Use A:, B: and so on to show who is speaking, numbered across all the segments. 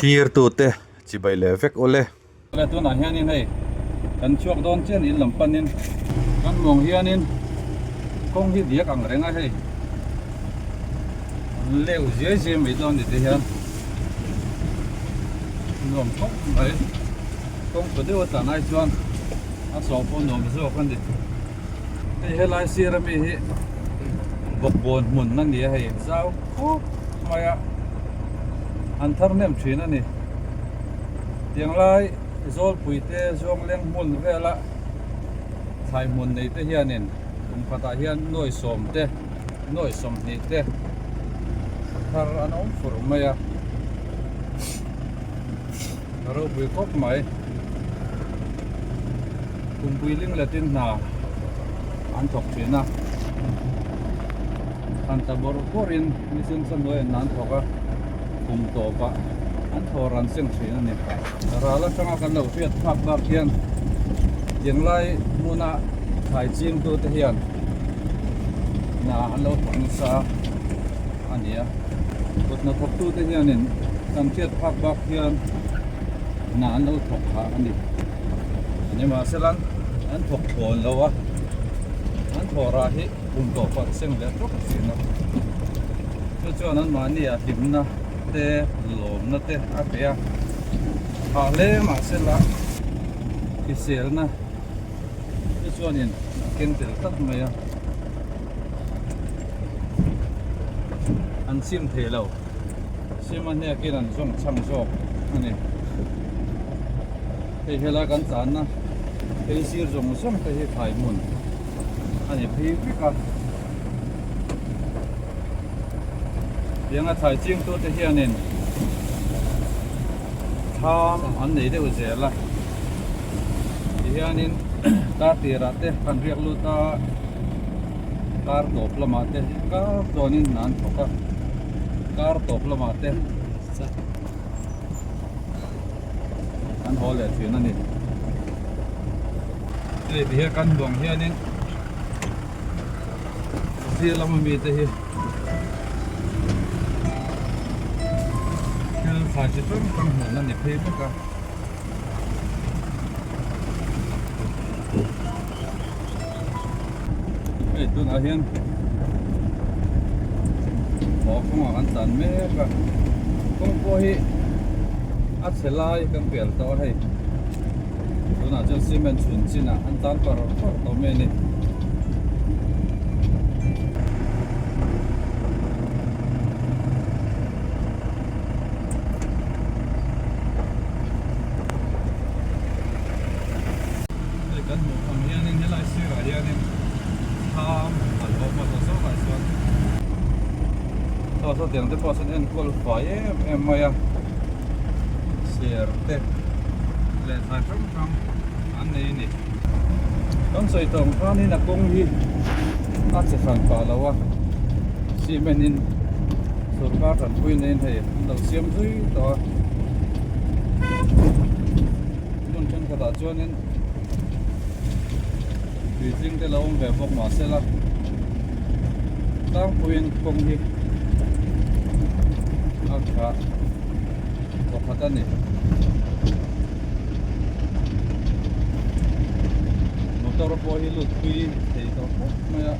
A: thir tu te chi bai le vek ole
B: le tu na hianin hei kan chuak don chen in lampanin kan mong hianin kong hi diak ang renga hei leu je je mi don ni te hian nom kong mai kong ko de wa ta nai chuan a so po nom zo kan di te helai sira mi hi bok bon mun nan ni hei zau ko maya an thar nem thina ni tiang lai zol puite zong leng mun vela thai mun nei te hianin kum khata hian noi som ni te thar anom fur maya ro bui kop mai kum builing latin na an thok thina an tabor korin misin san noi nan thoka kum to pa an thoran seng thina ni rala tanga kan lo fiat phak bak hian yang lai muna thai chim tu te hian na an lo thang sa ania kut na thok tu te hianin kan fiat phak bak hian na an lo thok kha ani ani ma selan an thok thon lo wa an thora hi kum to pa seng le tok sina chu chuan an ma ni a timna te lom na te a pea ha le ma sela ki sel na chu chuan in ken tel tak mai a an sim the lo sim an ne kin an song chang so ani te hela kan chan na te sir jong som te hi thai mun ani phi ka yang a thai ching tu te hianin tham an nei de uzela hianin ta tira te kan riak lu ta kar top lama te kar tonin nan thoka kar top lama te an hole thina ni te bia kan bong hianin sia lama mi te hi phải chỉ tôi không hiểu là để phê tất cả để tôi nói hiên bỏ không ăn tàn mê cả không có hi ắt sẽ lai cần biển to hay tôi nói cho xi men chuẩn xin à ăn tàn vào tàu mê này so tiếng tới có sân col phải em mày à xỉa tê lên phải trong anh này nè con sợi tổng pha này là công hi anh sẽ phản phá lâu à xí bên in số ba phần quy nên thì đầu xiêm dưới đó con chân cả đã cho nên tùy riêng tới lâu về phục mà sẽ là đang quy công hi ka ko khata ni motor po hi lut pui thei to maya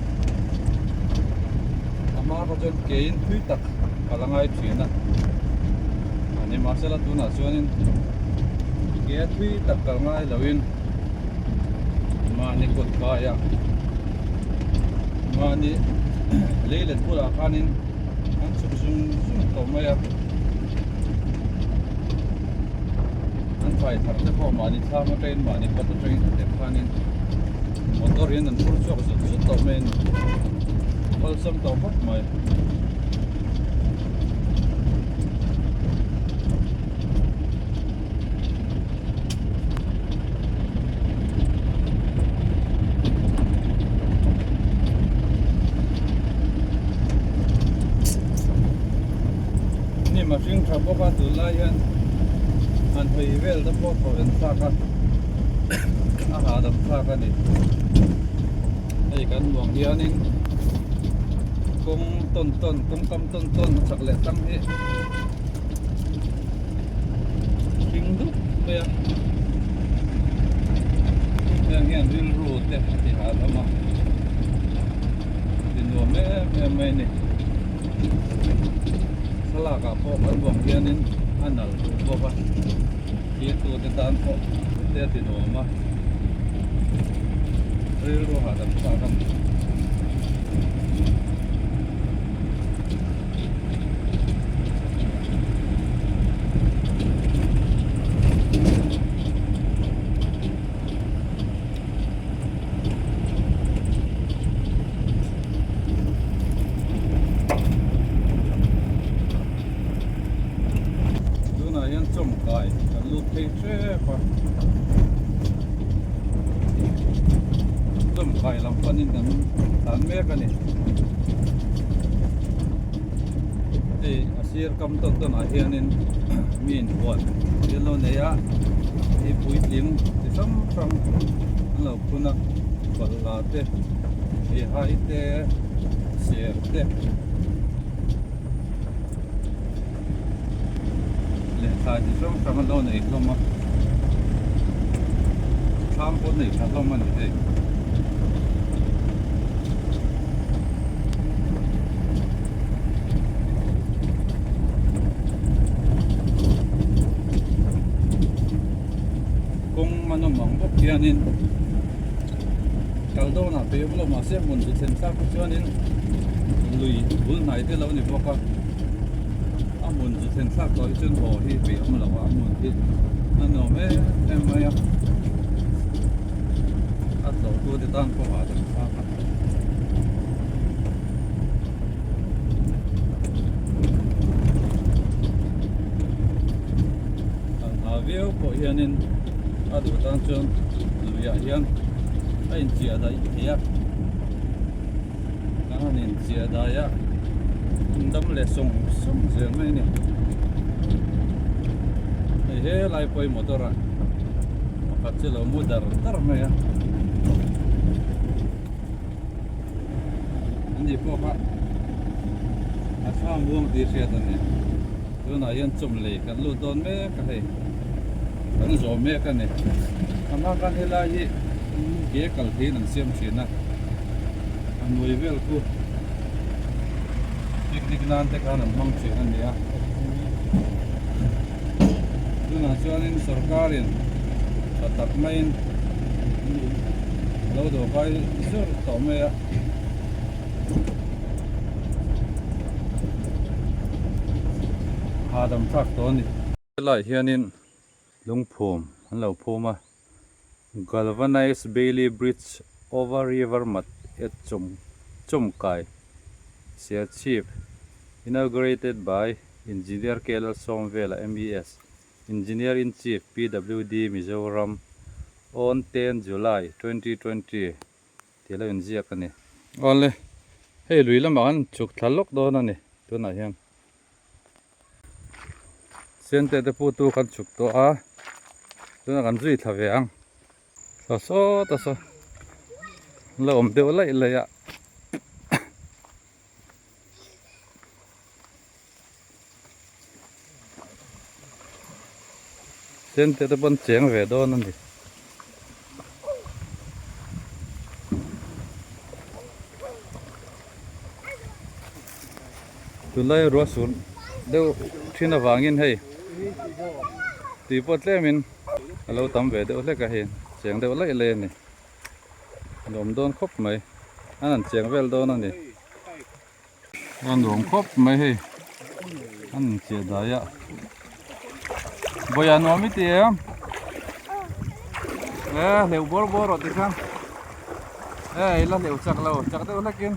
B: ama ko jon kein pui tak kalangai thina ani masala tuna chuanin ke pui tak kalangai lawin mani kot kaya mani leilet pula khanin an sum to maya an phải thar te pho mani tha ma train mani ko to train te khanin motor yen an fur chok su to men ol sam to hot mai mà riêng thằng bố ba từ lai hen anh hơi về đó bố thổi đến xa cả hà đầm xa cả này đây cái luồng kia nên cũng tôn tôn cũng tâm tôn tôn thật lệ tâm hết bây giờ hiện real road đấy thì hả đó mà thì nó mấy này salah cả phố vẫn vòng hiện nên anh nào cũng có ba khi tôi đi tan phố để thì nó mà real road hả đó sao không trồng cải lụt thì thế mà trồng cải làm phân nên cái tán mé cái này thì asia cầm tông tông ở hiện nên miền quận thì lâu này á thì bụi liếng thì sắm trong lâu phun á còn là thế thì hai thế xe thế tại vì trong trong lâu này không mà tham quan này thật lâu mà này cũng mà nó mỏng bốc kia nên kalau đâu nào bây giờ mà xem muốn đi xem sao cho nên lùi buôn này thì lâu này bốc à muốn đi xem sao có chân hồ thì bị ông là quá muốn đi nên nó mới em mới ăn đầu tôi thì đang có hóa được sao view của hiện nên ở độ đang chân lùi à hiện anh chia đấy thì á cái nên chia đấy á đâm lệ sông riêng này nè thế lại quay motor à phát triển là mua đar mà ya anh đi phố phát à sao mua đi xe đó nè tôi nói hiện chum lệ cái lô đón mẹ cái này cái gió mẹ cái này mà cái này là gì cái cái gì nó xem chuyện à anh nuôi về cô picnic nanti kan mang cikan dia. Itu nasionalin sarkarin tetap main. Lalu tu kai sur tome ya. Hadam trak tu ni. Lai hianin lungphom, hanlo phoma. Galvanized Bailey Bridge over river mat et chumkai. Sia chief inaugurated by Engineer Kelal Somvela MES, Engineer in Chief PWD Mizoram on 10 July 2020. Tila yun siya ka ni. Ole, hey, lui lang makan chuk thalok doon na ni. Ito na yan. Siyente te puto kan chuk to ah. Ito na kan zui thavyang. So, taso. Laom de wala ilaya. Trên thế bọn chén về đó nó đi tụi lấy rửa xuống đâu khi nào vàng in hay thì bọn lẽ mình lâu tắm về đâu lấy cái hiện chén đâu lấy lên này đốm đôn khóc mấy anh ăn chén về đó nó đi anh đốm khóc mấy hay anh chén đấy ạ bây giờ nó mới tiêm liệu bor rồi thì sao là liệu chắc đâu là kiếm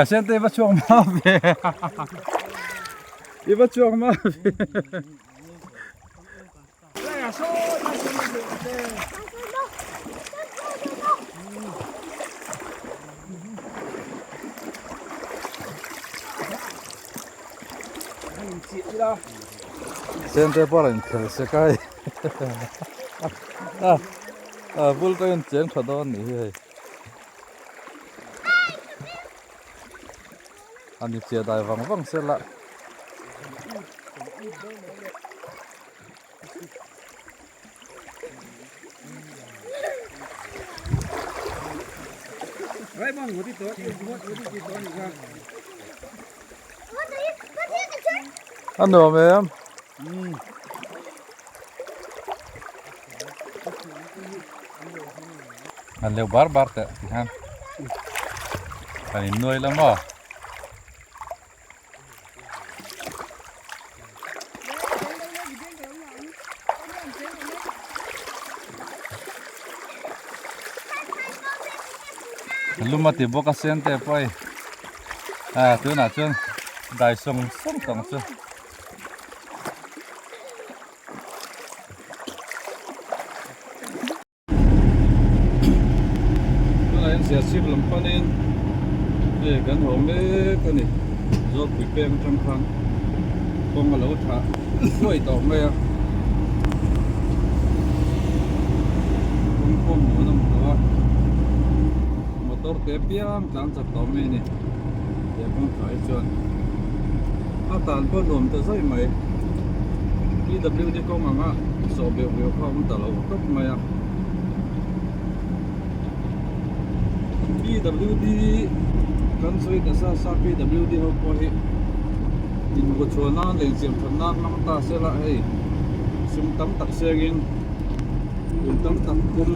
B: xem đây bắt chuông mà về đi bắt chuông mà về Sente paran se kai bul to yen cheng thodon ni he ani chia dai wang se la
C: Right, Mom, what did you thought? What did you thought?
B: ano me am an leo bar te han kan noi la ma lumati boka sente pai tu na chun dai song tong chu cái này sẽ ship làm con nên để gắn hộp với cái này do quỷ bèn trong khăn con mà lẩu thả quay tàu mẹ con muốn làm đó motor té piang đang chặt tàu mẹ này để con phải chọn tàn con hồn từ dây mày PWD con mà ngã sổ biểu không tàu lẩu cấp mày PWD kan soi ka sa PWD ho ko hi in go chona le sim thana mang ta se la hei sum tam tak segin tam tak kum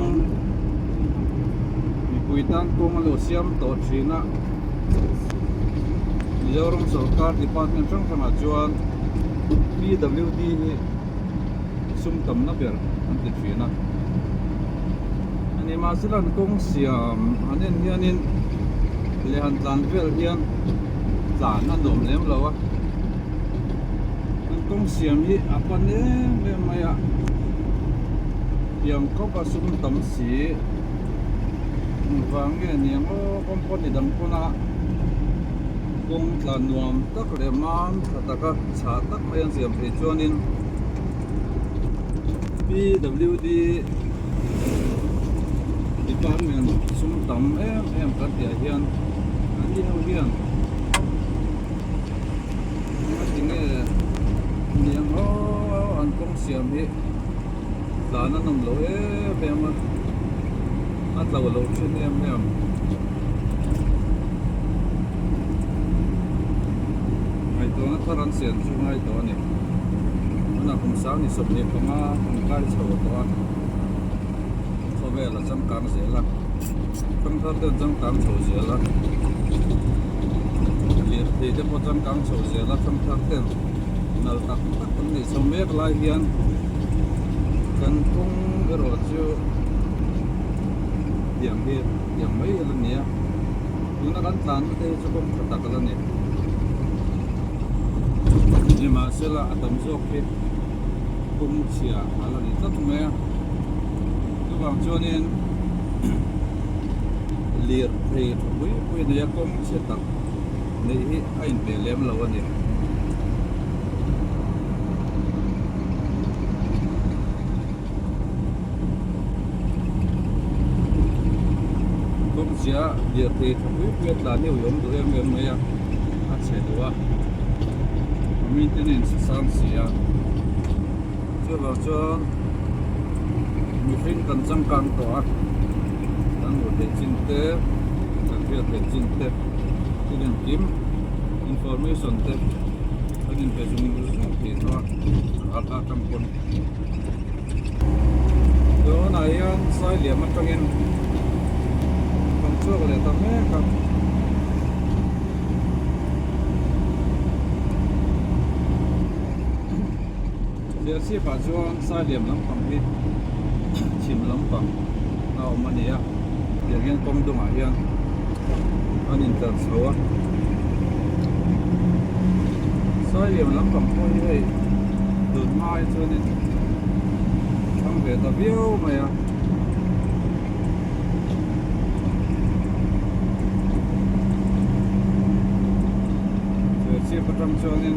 B: mi puitan kum lo siam to china Mizoram Sarkar Department trong thanga chuan PWD hi sum tam na ber an ti china ani ma silan kong siam anen hianin le han tlan vel hian tlan na dom lem lo a an kong siam hi apan me maya yang ko pa sum tam si wang nge niang o kompon ni dam kona kong tlan nuam tak le man taka cha tak mayan siam pe chuanin PWD Department sum tam em kat ya hian ani ho hian tinge niang ho an kong siam hi lana nam lo bema at law lo chen em ai to na tharan sian chu ngai to ni ana kum sa ni sob ni panga kum kai chho to về là trong cam dễ lắm không thắt được trong cam sầu dễ lắm liệt thì cái một trong cam sầu dễ lắm không thắt được nào tắc tắc vấn đề sầu mét lại hiền cần cũng rồi chứ điểm hiền điểm mấy lần nhé nhưng nó gắn tán thế cho không thật tắc lần nhé nhưng mà sẽ là tầm dốc hết cũng chỉ là đi tất mẹ vâng cho nên liệt thì quý này cũng sẽ tập này anh để lem lâu anh cũng sẽ liệt thì quý biết là nhiều giống tụi em mấy anh sẽ được maintenance sang xia chưa vào cho mình phim cần trăm càng tỏa đang một hệ chính tế đặc biệt hệ chính tế cái điểm kiếm information tế cái điểm về dùng thì nó ở trong quân đó này sai điểm mất trong em không chưa để tao nghe không giờ sẽ phải cho sai điểm lắm không biết chim lắm bằng nào mà nè giờ hiện công đông hải hiện anh in tận số sai điểm lắm bằng thôi vậy từ mai cho nên không về tập yêu mày à giờ chia bắt trăm cho nên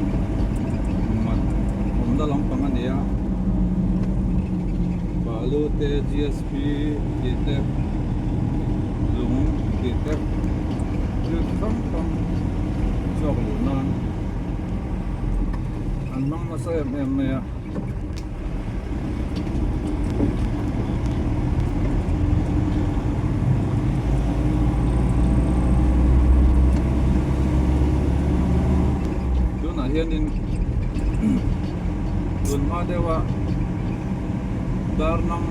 B: mặt cũng đã lắm bằng anh nè Lute GSP kita lung kita chuộc lũ non ăn măng nó sẽ em này chỗ nào hiện in tuần hoa dewa dar nam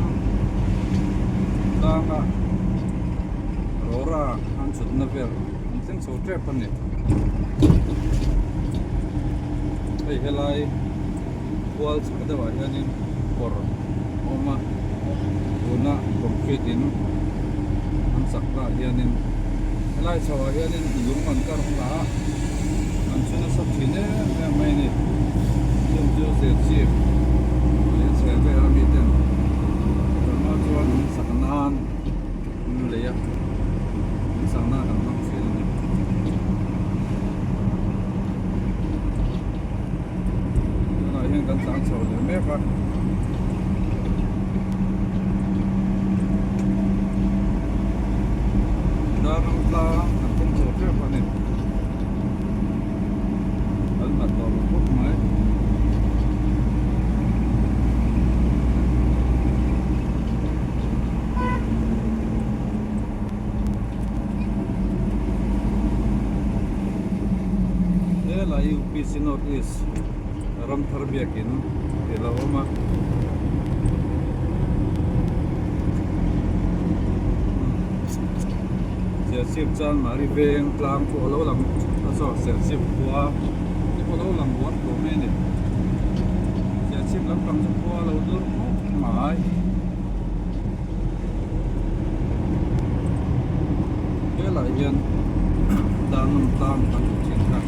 B: danga rora an sut na ver an sen so trap ani ei helai wall sakada wa hianin kor oma una concrete in an sakra hianin helai sawa hianin lung an kar la an suna sab thine mai ni yum jo se chi le se ve ami ten ma chuan saknan le ya sakna kan ma fil ni na hian kan sang chho le me ka na ram la kan kum chho tre pa ni al ma to ko mai la UPC North East ram tharbiakin elawama sip chan mari veng tlang ko lo lang aso sip kwa ni ko lo lang buat ko me ni sip lang kam kwa lo dur mai la hian dan tlang kan chin ka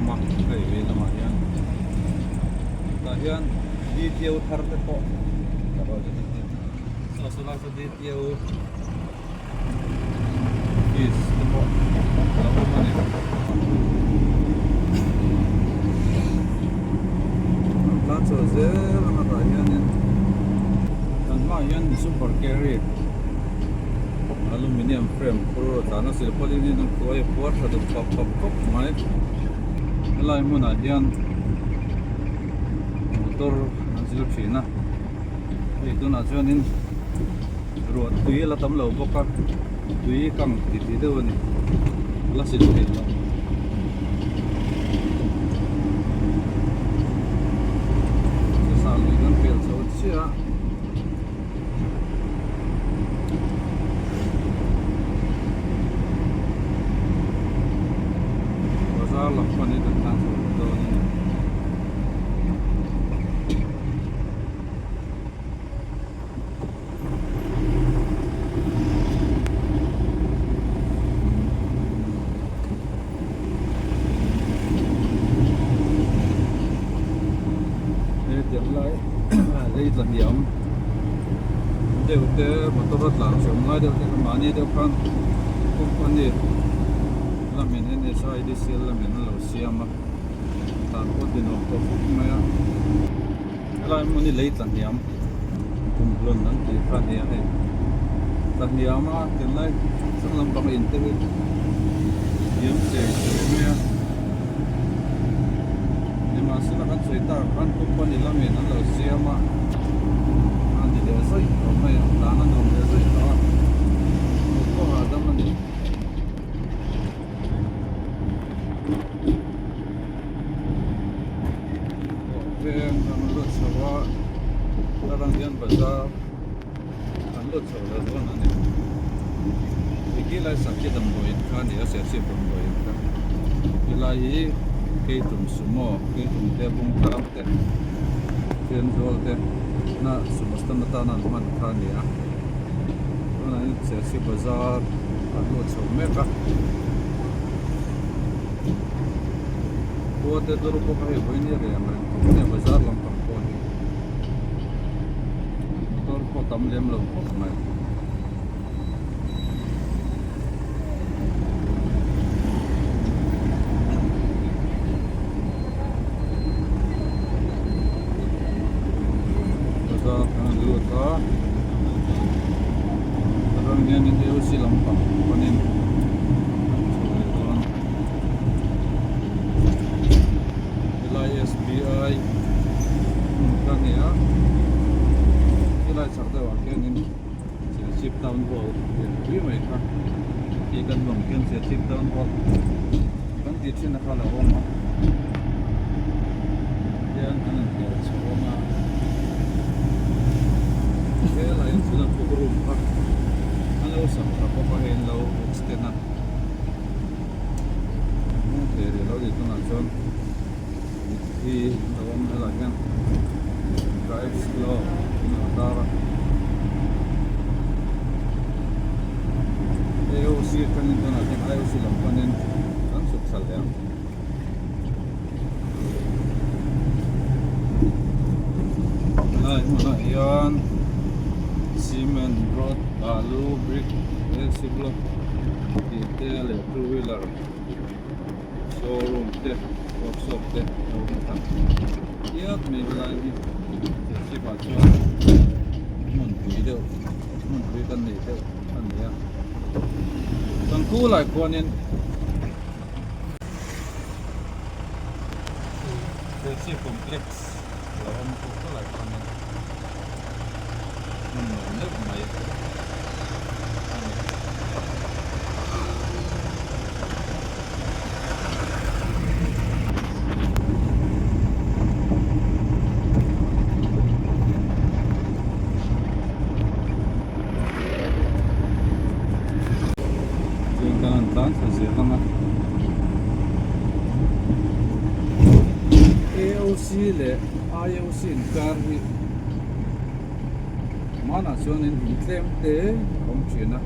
B: ma kai ve lama hian ta hian di tiêu thar te ko ta ba di so so la so di tiêu is te ko la ko ma ni ta so ze lama ta hian tan ma hian super carry aluminium frame pro ta na sil polini nang ko e por ta pop pop pop mai lai mun a hian motor an zil thina ei tuna chuanin ruat tui la tam lo boka tui kang ti ti deuh ani la sil thei lo sa lui kan pel so chia la pani da tan do ni e dem lai lei la hiam deu te motor la chom lai deu te mani deu kan company la min ne sai di sel la min lo siama tan ko din o ko ma ya la moni leit la hiam kum blon nan ti kha ne ai ta hiama tin lai sang lam bang in te hiam se me ya ni ma se la kan sai ta kan company la min lo siama an di de sai o ma ya ta na no me sai ta ko ha da man veng an lut sawa tarang yan bazar an lut sawa zon ani ikilai sakya dam boin khan ya se se bom boin ka ilai ke tum sumo ke tum te bung karam te ten zol te na sumastan ta na man khan ya ona ni se se bazar an lut sawa me ka वो ते दो रुपये का है वही नहीं रहे हमारे ने बाजार लंबा कौन है तो रुपये तम लेम लोग हमारे बाजार kan dulu ta orang yang ini usi lambang panen ya cái này chắc đâu cái nên sẽ ship down hall quý mấy khác thì cần bằng cái sẽ ship down hall vẫn đi trên là là ôm mà yan anh cái số mà cái là những thứ phụ room khác anh lâu sắm là có phải lâu extend à muốn thì lâu thì tôi nói cho thì lâu mà là cái drive slow tara AOC kanin to natin AOC lang panin ang suksal yan mana yan cement rod balu brick block detail two wheeler showroom te workshop te yat may wala ni si pacho mun video mun video ni te an ya tang ku lai konin si complex lawan ku lai konin mun ne mai AOC le IOC car hi mana chuanin in tlem te rom thina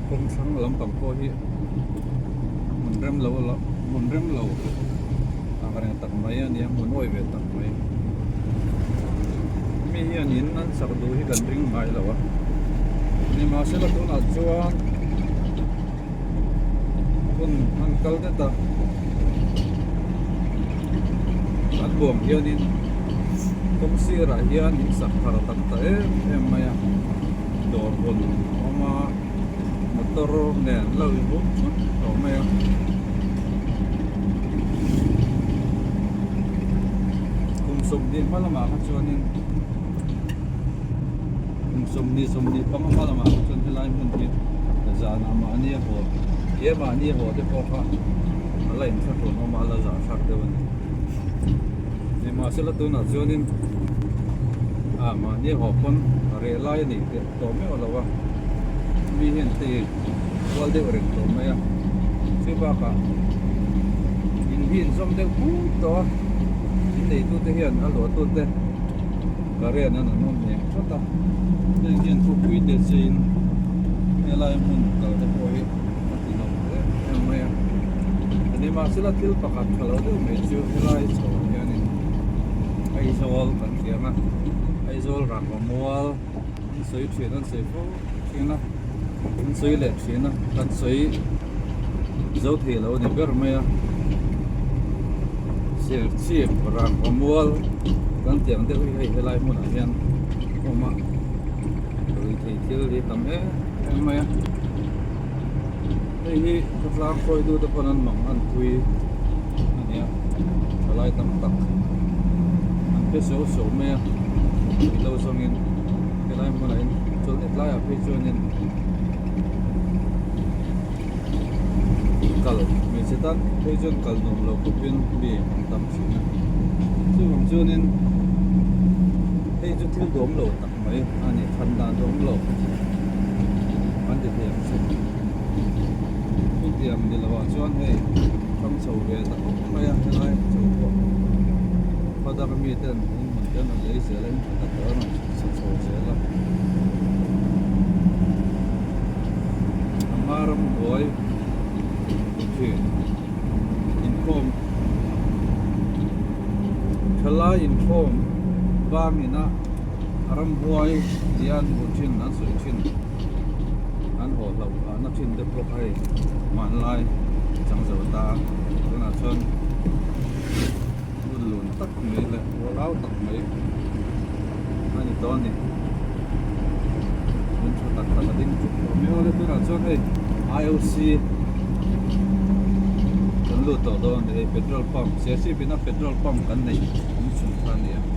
B: kong sang lam pang ko hi mun rem lo akareng tak mai ani mun oi ve tak mai mi hian in an sak du hi kan ring mai lawa ni ma se la tu na chuan kun an kal de ta at buông hian in công sira hian in sak phar tak ta em maya dor bon oma motor nen lo i bu to maya kum som din malama ka chuanin kum som ni pang malama ka chuan lai mun tin za na ma ani ho ye ma ni ho de ko kha ala in thak no ma la za thak de wan ni ma se la tu na chuanin mà ni ho pon re lai ni to me ola wa mi hen te wal de ore to me ya se ba ka in hin som de ku to in nei tu te hian a lo tu te ka re na na non ne chota de hian ku pui de sin e lai mun ka de ko hi ti no de em me ya ni ma se la til pa ka khalo de me chu lai so ya ni ai so wal kan kia ma Aizol rak mual soi thuyền an sei pho thina an soi le thina kan soi zo the lo ni ber mai a sel chi rak mual kan tiang de hei helai mun a hian oma ri thei thil ri tam mai a hei hi katlang khoi du ta panan mang an pui ania helai tam tak an pe so mai a lâu xong in cái này một này chỗ này lại ở phía trên nên cල් mình sẽ tắt phía trên cл nồng lâu của bên bị tầm xíu này chứ không chưa nên đây chút thiếu đốm lâu tặng mấy anh ấy thân đàn đốm lâu anh thì em sẽ không tiệm thì là bảo cho anh hay không sầu về tặng mấy anh lại sầu của và đặc biệt là cho nó lấy sẽ lên tất cả nó sổ sẽ là amaram boy thuyền inform khala inform bang ina aram boy dian buchin na sui chin an ho lo na chin de pro hai man lai chang zo ta na chon lùn tắc mấy là áo tắc mấy anh to này mình cho tắc tắc đinh mấy hôm nay tôi làm cho cái IOC cần lụt tàu đó để petrol pump sẽ xí bên petrol pump cái này cũng sung phan này